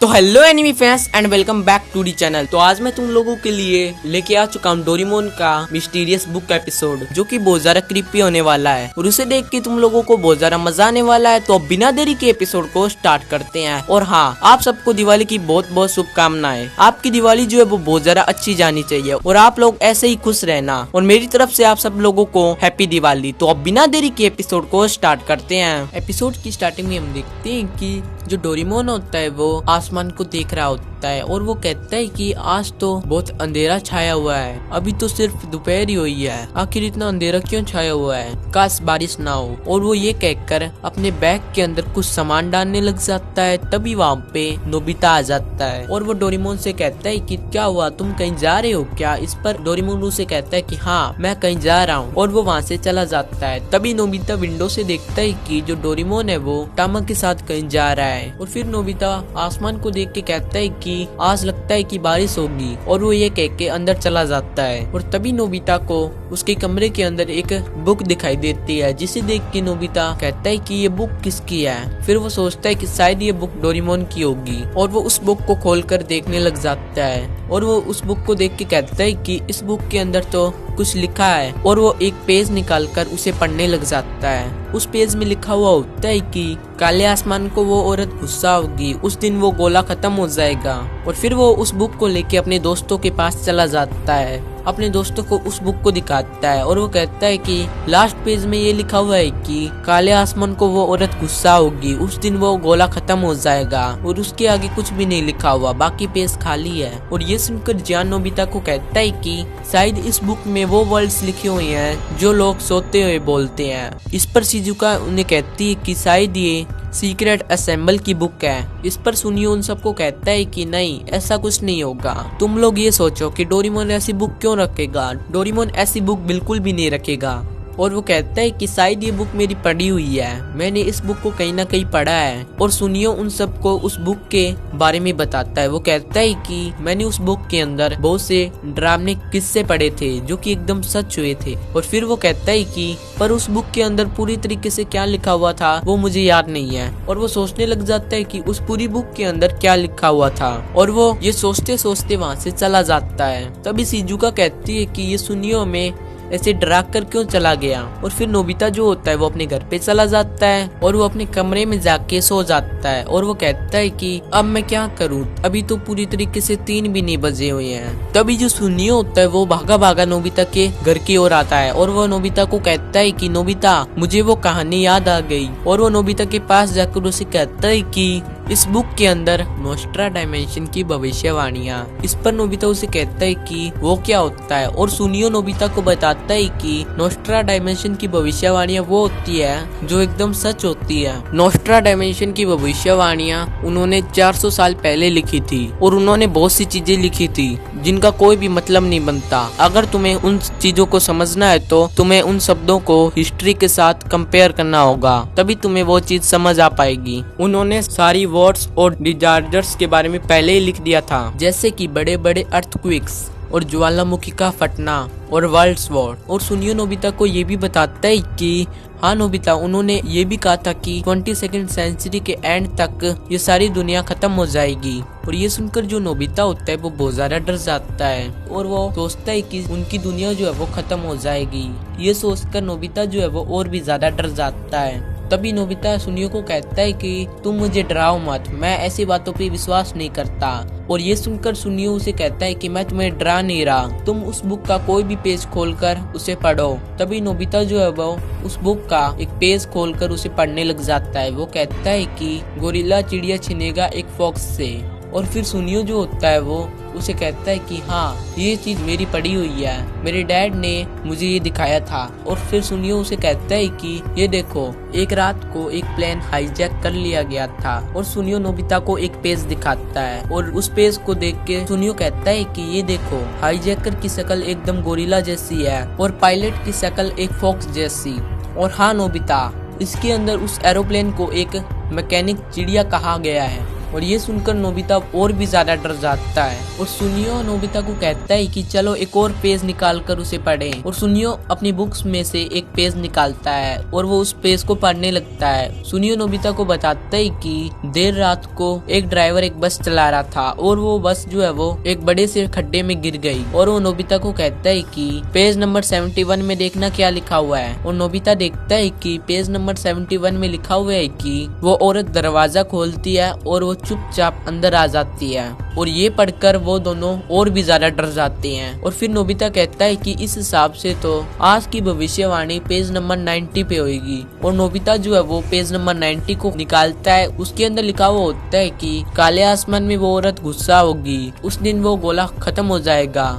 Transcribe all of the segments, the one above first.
तो hello anime fans and welcome back to the channel. तो आज मैं तुम लोगों के लिए लेके आ चुका हूँ डोरेमोन का मिस्टीरियस बुक का एपिसोड, जो कि बहुत ज्यादा क्रीपी होने वाला है और उसे देख के तुम लोगों को बहुत ज्यादा मजा आने वाला है। तो अब बिना देरी के एपिसोड को स्टार्ट करते हैं। और हाँ, आप सबको दिवाली की बहुत बहुत शुभकामनाएं। आपकी दिवाली जो है वो बहुत ज्यादा अच्छी जानी चाहिए और आप लोग ऐसे ही खुश रहना। और मेरी तरफ से आप सब लोगों को हैप्पी दिवाली। तो अब बिना देरी के एपिसोड को स्टार्ट करते हैं। एपिसोड की स्टार्टिंग में हम देखते हैं कि जो डोरेमोन होता है वो आसमान को देख रहा होता है और वो कहता है कि आज तो बहुत अंधेरा छाया हुआ है, अभी तो सिर्फ दोपहर ही हुई है, आखिर इतना अंधेरा क्यों छाया हुआ है, काश बारिश ना हो। और वो ये कहकर अपने बैग के अंदर कुछ सामान डालने लग जाता है। तभी वहाँ पे नोबिता आ जाता है और वो डोरेमोन से कहता है कि क्या हुआ, तुम कहीं जा रहे हो क्या। इस पर डोरेमोन उसे कहता है कि हाँ, मैं कहीं जा रहा हूँ और वो वहाँ से चला जाता है। तभी नोबिता विंडो से देखता है कि जो डोरेमोन है वो टामा के साथ कहीं जा रहा है। और फिर नोबिता आसमान को देख के कहता है कि आज लगता है कि बारिश होगी और वो ये कह के अंदर चला जाता है। और तभी नोबिता को उसके कमरे के अंदर एक बुक दिखाई देती है, जिसे देख के नोबिता कहता है कि ये बुक किसकी है। फिर वो सोचता है कि शायद ये बुक डोरेमोन की होगी और वो उस बुक को खोलकर देखने लग जाता है। और वो उस बुक को देख के कहता है कि इस बुक के अंदर तो कुछ लिखा है। और वो एक पेज निकालकर उसे पढ़ने लग जाता है। उस पेज में लिखा हुआ होता है कि काले आसमान को वो औरत गुस्सा होगी, उस दिन वो गोला खत्म हो जाएगा। और फिर वो उस बुक को लेके अपने दोस्तों के पास चला जाता है, अपने दोस्तों को उस बुक को दिखाता है और वो कहता है कि लास्ट पेज में ये लिखा हुआ है कि काले आसमान को वो औरत गुस्सा होगी, उस दिन वो गोला खत्म हो जाएगा। और उसके आगे कुछ भी नहीं लिखा हुआ, बाकी पेज खाली है। और ये सुनकर जियान नोबिता को कहता है कि शायद इस बुक में वो वर्ड्स लिखे हुए हैं जो लोग सोते हुए बोलते हैं। इस पर शिजुका उन्हें कहती है कि शायद ये सीक्रेट असेंबल की बुक है। इस पर सुनियो उन सबको कहता है कि नहीं, ऐसा कुछ नहीं होगा। तुम लोग ये सोचो कि डोरेमोन ऐसी बुक क्यों रखेगा, डोरेमोन ऐसी बुक बिल्कुल भी नहीं रखेगा। और वो कहता है कि शायद ये बुक मेरी पढ़ी हुई है, मैंने इस बुक को कहीं ना कहीं पढ़ा है। और सुनियो उन सबको उस बुक के बारे में बताता है। वो कहता है कि मैंने उस बुक के अंदर बहुत से डरावने किस्से पढ़े थे जो कि एकदम सच हुए थे। और फिर वो कहता है कि पर उस बुक के अंदर पूरी तरीके से क्या लिखा हुआ था वो मुझे याद नहीं है। और वो सोचने लग जाता है कि उस पूरी बुक के अंदर क्या लिखा हुआ था। और वो ये सोचते सोचते वहाँ से चला जाता है। तभी शिजुका कहती है कि ये सुनियो में ऐसे डरा कर क्यों चला गया। और फिर नोबिता जो होता है वो अपने घर पे चला जाता है और वो अपने कमरे में जाके सो जाता है। और वो कहता है कि अब मैं क्या करूं, अभी तो पूरी तरीके से 3 भी नहीं बजे हुए हैं। तभी जो सुनियो होता है वो भागा भागा नोबिता के घर की ओर आता है और वो नोबिता को कहता है कि नोबिता, मुझे वो कहानी याद आ गई। और वो नोबिता के पास जाकर उसे कहता है कि इस बुक के अंदर नोस्ट्रा डायमेंशन की भविष्यवाणियां। इस पर नोबिता उसे कहता है कि वो क्या होता है। और सुनियो नोबिता को बताता है कि नोस्ट्रा डायमेंशन की भविष्यवाणियां वो होती है जो एकदम सच होती है। नोस्ट्रा डायमेंशन की भविष्यवाणियां उन्होंने 400 साल पहले लिखी थी और उन्होंने बहुत सी चीजें लिखी थी जिनका कोई भी मतलब नहीं बनता। अगर तुम्हें उन चीजों को समझना है तो तुम्हें उन शब्दों को हिस्ट्री के साथ कंपेयर करना होगा, तभी तुम्हें वो चीज समझ आ पाएगी। उन्होंने सारी वर्ड्स और डिजास्टर्स के बारे में पहले ही लिख दिया था, जैसे कि बड़े बड़े अर्थक्वेक्स और ज्वालामुखी का फटना और वर्ल्ड वॉर। और सुनियो नोबिता को ये भी बताता है कि हाँ नोबिता, उन्होंने ये भी कहा था कि 22वीं सेंचुरी के एंड तक ये सारी दुनिया खत्म हो जाएगी। और ये सुनकर जो नोबिता होता है वो बहुत ज्यादा डर जाता है और वो सोचता है कि उनकी दुनिया जो है वो खत्म हो जाएगी। ये सोचकर नोबिता जो है वो और भी ज्यादा डर जाता है। तभी नोबिता सुनियो को कहता है कि तुम मुझे डराओ मत, मैं ऐसी बातों पे विश्वास नहीं करता। और ये सुनकर सुनियो उसे कहता है कि मैं तुम्हें डरा नहीं रहा, तुम उस बुक का कोई भी पेज खोलकर उसे पढ़ो। तभी नोबिता जो है वो उस बुक का एक पेज खोलकर उसे पढ़ने लग जाता है। वो कहता है कि गोरिल्ला चिड़िया छिनेगा एक फॉक्स से। और फिर सुनियो जो होता है वो उसे कहता है कि हाँ, ये चीज मेरी पड़ी हुई है, मेरे डैड ने मुझे ये दिखाया था। और फिर सुनियो उसे कहता है कि ये देखो, एक रात को एक प्लेन हाईजैक कर लिया गया था। और सुनियो नोबिता को एक पेज दिखाता है और उस पेज को देख के सुनियो कहता है कि ये देखो, हाईजैकर की शक्ल एकदम गोरिल्ला जैसी है और पायलट की शक्ल एक फॉक्स जैसी। और हाँ नोबिता, इसके अंदर उस एरोप्लेन को एक मैकेनिक चिड़िया कहा गया है और ये सुनकर नोबिता और भी ज्यादा डर जाता है और सुनियो नोबिता को कहता है कि चलो एक और पेज निकाल कर उसे पढ़े। और सुनियो अपनी बुक्स में से एक पेज निकालता है और वो उस पेज को पढ़ने लगता है। सुनियो नोबिता को बताता है कि देर रात को एक ड्राइवर एक बस चला रहा था और वो बस जो है वो एक बड़े से खड्डे में गिर गई। और वो नोबिता को कहता है कि पेज नंबर 71 में देखना क्या लिखा हुआ है। और नोबिता देखता है कि पेज नंबर 71 में लिखा हुआ है कि वो औरत दरवाजा खोलती है और वो चुपचाप अंदर आ जाती है। और ये पढ़कर वो दोनों और भी ज्यादा डर जाते हैं। और फिर नोबिता कहता है कि इस हिसाब से तो आज की भविष्यवाणी पेज नंबर 90 पे होगी। और नोबिता जो है वो पेज नंबर 90 को निकालता है। उसके अंदर लिखा हुआ होता है कि काले आसमान में वो औरत गुस्सा होगी, उस दिन वो गोला खत्म हो जाएगा,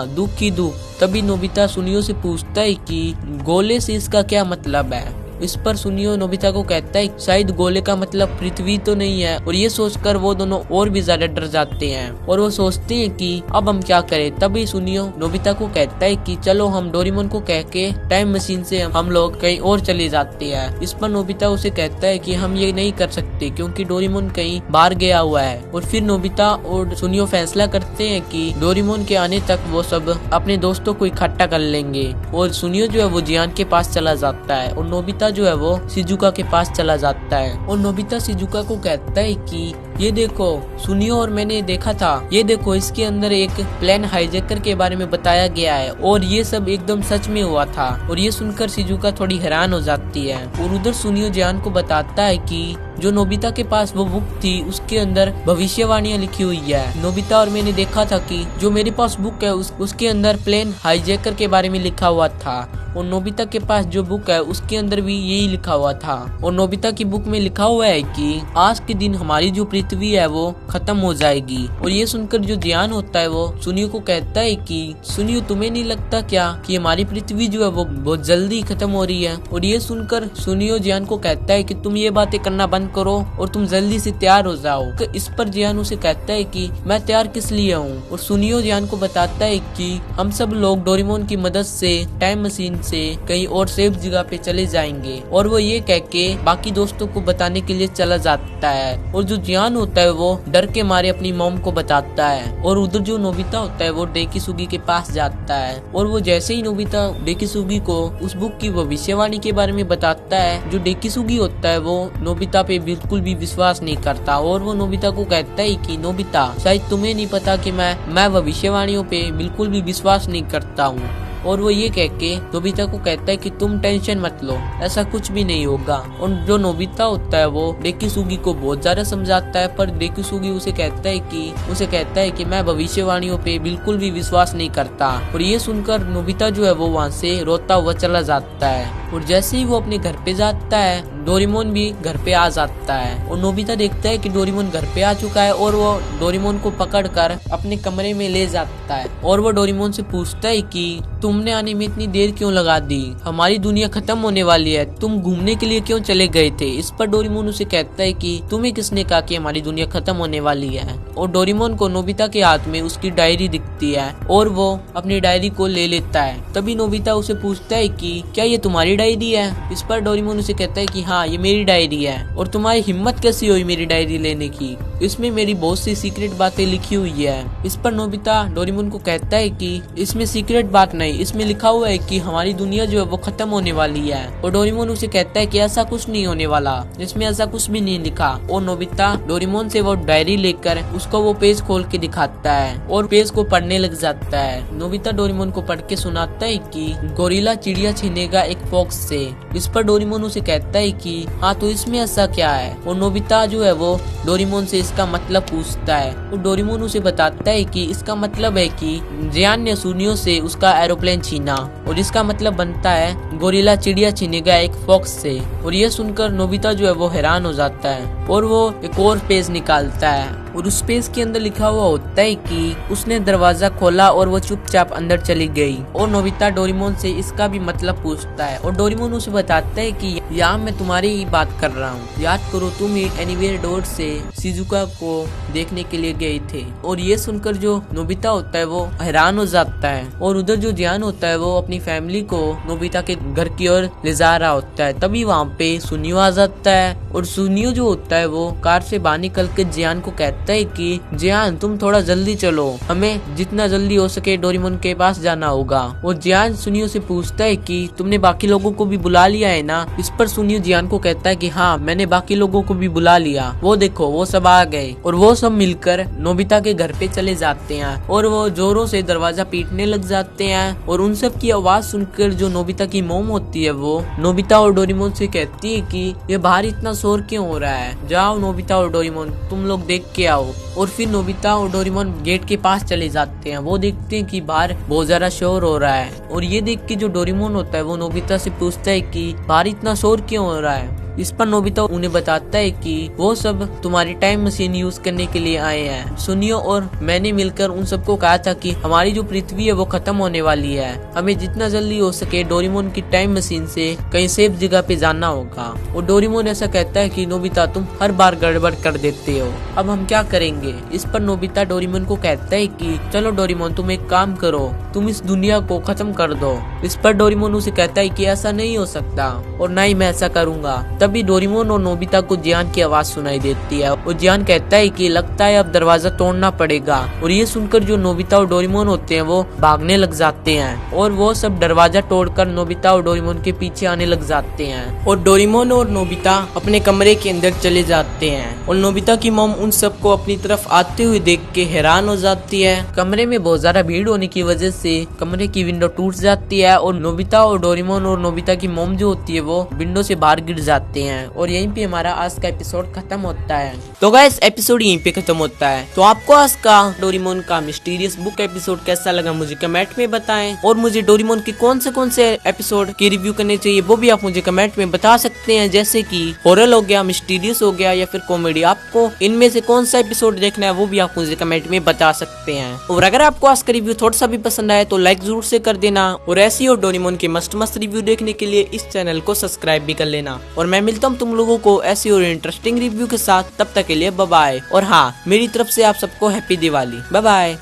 दुख की दुख। तभी नोबिता सुनियो से पूछता है कि गोले से इसका क्या मतलब है। इस पर सुनियो नोबिता को कहता है शायद गोले का मतलब पृथ्वी तो नहीं है। और ये सोचकर वो दोनों और भी ज्यादा डर जाते हैं और वो सोचते हैं कि अब हम क्या करें। तभी सुनियो नोबिता को कहता है कि चलो हम डोरेमोन को कह के टाइम मशीन से हम लोग कहीं और चले जाते हैं। इस पर नोबिता उसे कहता है कि हम ये नहीं कर सकते क्योंकि डोरेमोन कहीं बाहर गया हुआ है। और फिर नोबिता और सुनियो फैसला करते हैं कि डोरेमोन के आने तक वो सब अपने दोस्तों को इकट्ठा कर लेंगे। और सुनियो जो है वो जियान के पास चला जाता है और नोबिता जो है वो शिजुका के पास चला जाता है। और नोबिता शिजुका को कहता है कि ये देखो सुनियो और मैंने देखा था, ये देखो इसके अंदर एक प्लेन हाईजैकर के बारे में बताया गया है और ये सब एकदम सच में हुआ था। और ये सुनकर शिजुका थोड़ी हैरान हो जाती है। और उधर सुनियो जियान को बताता है कि जो नोबिता के पास वो बुक थी उसके अंदर भविष्यवाणियां लिखी हुई है। नोबिता और मैंने देखा था कि जो मेरे पास बुक है उसके अंदर प्लेन हाईजैकर के बारे में लिखा हुआ था और नोबिता के पास जो बुक है उसके अंदर भी यही लिखा हुआ था। और नोबिता की बुक में लिखा हुआ है कि आज के दिन हमारी जो पृथ्वी है वो खत्म हो जाएगी। और ये सुनकर जो जियान होता है वो सुनियो को कहता है कि सुनियो तुम्हें नहीं लगता क्या कि हमारी पृथ्वी जो है वो बहुत जल्दी खत्म हो रही है। और ये सुनकर सुनियो जियान को कहता है कि तुम ये बातें करना बंद करो और तुम जल्दी से तैयार हो जाओ। तो इस पर जियान उसे कहता है कि मैं तैयार किस लिए हूँ। और सुनियो जियान को बताता है कि हम सब लोग डोरेमोन की मदद से टाइम मशीन से कहीं और सेफ जगह पे चले जाएंगे। और वो ये कह के बाकी दोस्तों को बताने के लिए चला जाता है। और जो जियान होता है वो डर के मारे अपनी मॉम को बताता है। और उधर जो नोबिता होता है वो डेकिसुगी के पास जाता है। और वो जैसे ही नोबिता डेकिसुगी को उस बुक की भविष्यवाणी के बारे में बताता है, जो डेकिसुगी होता है वो नोबिता पे बिल्कुल भी विश्वास नहीं करता। और वो नोबिता को कहता है कि नोबिता शायद तुम्हें नहीं पता कि मैं भविष्यवाणियों पे बिल्कुल भी विश्वास नहीं करता हूँ। और वो ये कह के नोबिता को कहता है कि तुम टेंशन मत लो, ऐसा कुछ भी नहीं होगा। और जो नोबिता होता है वो डेकिसुगी को बहुत ज्यादा समझाता है, पर डेकिसुगी उसे कहता है कि मैं भविष्यवाणियों पे बिल्कुल भी विश्वास नहीं करता। और ये सुनकर नोबिता जो है वो वहाँ से रोता हुआ चला जाता है। और जैसे ही वो अपने घर पे जाता है डोरेमोन भी घर पे आ जाता है। और नोबिता देखता है कि डोरेमोन घर पे आ चुका है और वो डोरेमोन को पकड़कर अपने कमरे में ले जाता है। और वो डोरेमोन से पूछता है कि तुमने आने में इतनी देर क्यों लगा दी, हमारी दुनिया खत्म होने वाली है, तुम घूमने के लिए क्यों चले गए थे। इस पर डोरेमोन उसे कहता है कि तुम्हें किसने कहा कि हमारी दुनिया खत्म होने वाली है। और डोरेमोन को नोबिता के हाथ में उसकी डायरी दिखती है और वो अपनी डायरी को ले लेता है। तभी नोबिता उसे पूछता है कि क्या ये तुम्हारी डायरी है। इस पर डोरेमोन उसे कहता है कि हाँ ये मेरी डायरी है। और तुम्हारी हिम्मत कैसी हुई मेरी डायरी लेने की, इसमें मेरी बहुत सी सीक्रेट बातें लिखी हुई है। इस पर नोबिता डोरेमोन को कहता है कि इसमें सीक्रेट बात नहीं, इसमें लिखा हुआ है कि हमारी दुनिया जो है वो खत्म होने वाली है। और डोरेमोन उसे कहता है कि ऐसा कुछ नहीं होने वाला, इसमें ऐसा कुछ भी नहीं लिखा। और नोबिता डोरेमोन से वो डायरी लेकर उसको वो पेज खोल के दिखाता है और पेज को पढ़ने लग जाता है। नोबिता डोरेमोन को पढ़ के सुनाता है कि गोरिल्ला चिड़िया छीनेगा एक फॉक्स से। इस पर डोरेमोन उसे कहता है कि हाँ तो इसमें ऐसा क्या है। और नोबिता जो है वो डोरेमोन से इसका मतलब पूछता है। और डोरेमोन उसे बताता है कि इसका मतलब है कि जियान ने सुनियो से उसका एरोप्लेन छीना और इसका मतलब बनता है गोरिल्ला चिड़िया छीनेगा एक फॉक्स से। और ये सुनकर नोबिता जो है वो हैरान हो जाता है और वो एक और पेज निकालता है और उस पेज के अंदर लिखा हुआ होता है कि उसने दरवाजा खोला और वो चुपचाप अंदर चली गई। और नोबिता डोरेमोन से इसका भी मतलब पूछता है और डोरेमोन उसे बताता है कि यहाँ मैं तुम्हारी ही बात कर रहा हूँ, याद करो तुम ही एनीवेयर डोर से शिजुका को देखने के लिए गए थे। और ये सुनकर जो नोबिता होता है वो हैरान हो जाता है और उधर जो जियान होता है वो अपनी फैमिली को नोबिता के घर की ओर ले जा रहा होता है। तभी वहाँ पे सुनियो आ जाता है और सुनियो जो होता है वो कार से बाहर निकल के जियान को कहता है कि जियान तुम थोड़ा जल्दी चलो, हमें जितना जल्दी हो सके डोरेमोन के पास जाना होगा। और जियान सुनियो से पूछता है कि तुमने बाकी लोगों को भी बुला लिया है ना। इस पर सुनियो जियान को कहता है कि हाँ मैंने बाकी लोगों को भी बुला लिया, वो देखो वो सब आ गए। और वो सब मिलकर नोबिता के घर पे चले जाते हैं और वो जोरों से दरवाजा पीटने लग जाते हैं। और उन सब की आवाज सुनकर जो नोबिता की मोम होती है वो नोबिता और डोरेमोन से कहती है कि ये बाहर इतना शोर क्यों हो रहा है, जाओ नोबिता और डोरेमोन तुम लोग देख के आओ। और फिर नोबिता और डोरेमोन गेट के पास चले जाते हैं। वो देखते हैं कि बाहर बहुत ज्यादा शोर हो रहा है और ये देख के जो डोरेमोन होता है वो नोबिता से पूछता है कि बाहर इतना शोर क्यों हो रहा है। इस पर नोबिता उन्हें बताता है कि वो सब तुम्हारी टाइम मशीन यूज करने के लिए आए हैं। सुनियो और मैंने मिलकर उन सबको कहा था कि हमारी जो पृथ्वी है वो खत्म होने वाली है, हमें जितना जल्दी हो सके डोरेमोन की टाइम मशीन से कहीं सेफ जगह पे जाना होगा। और डोरेमोन ऐसा कहता है कि नोबिता तुम हर बार गड़बड़ कर देते हो, अब हम क्या करेंगे। इस पर नोबिता डोरेमोन को कहता है कि चलो डोरेमोन तुम एक काम करो, तुम इस दुनिया को खत्म कर दो। इस पर डोरेमोन उसे कहता है कि ऐसा नहीं हो सकता और ना ही मैं ऐसा करूंगा। तभी डोरेमोन और नोबिता को जियान की आवाज सुनाई देती है और जियान कहता है कि लगता है अब दरवाजा तोड़ना पड़ेगा। और ये सुनकर जो नोबिता और डोरेमोन होते हैं वो भागने लग जाते हैं और वो सब दरवाजा तोड़कर नोबिता और डोरेमोन के पीछे आने लग जाते हैं। और डोरेमोन और नोबिता अपने कमरे के अंदर चले जाते हैं और नोबिता की मॉम उन सबको अपनी तरफ आते हुए देख के हैरान हो जाती है। कमरे में बहुत ज्यादा भीड़ होने की वजह से कमरे की विंडो टूट जाती है और नोबिता और डोरेमोन और नोबिता की मॉम जो होती है वो विंडो से बाहर गिर जाते हैं। और यहीं पे हमारा आज का एपिसोड खत्म होता है। तो गाइस एपिसोड यहीं पे खत्म होता है। तो आपको आज का डोरेमोन का मिस्टीरियस बुक एपिसोड कैसा लगा मुझे कमेंट में बताएं और मुझे डोरेमोन के कौन से एपिसोड की रिव्यू करने चाहिए वो भी आप मुझे कमेंट में बता सकते हैं, जैसे कि हॉरर हो गया, मिस्टीरियस हो गया या फिर कॉमेडी। आपको इनमें से कौन सा एपिसोड देखना है वो भी आप मुझे कमेंट में बता सकते हैं। और अगर आपको आज का रिव्यू थोड़ा सा भी पसंद आए तो लाइक जरूर से कर देना और ऐसी और डोरेमोन के मस्त रिव्यू देखने के लिए इस चैनल को सब्सक्राइब भी कर लेना। और मैं मिलता हूँ तुम लोगों को ऐसी और इंटरेस्टिंग रिव्यू के साथ, तब तक के लिए बाय बाय। और हाँ मेरी तरफ से आप सबको हैप्पी दिवाली, बाय बाय।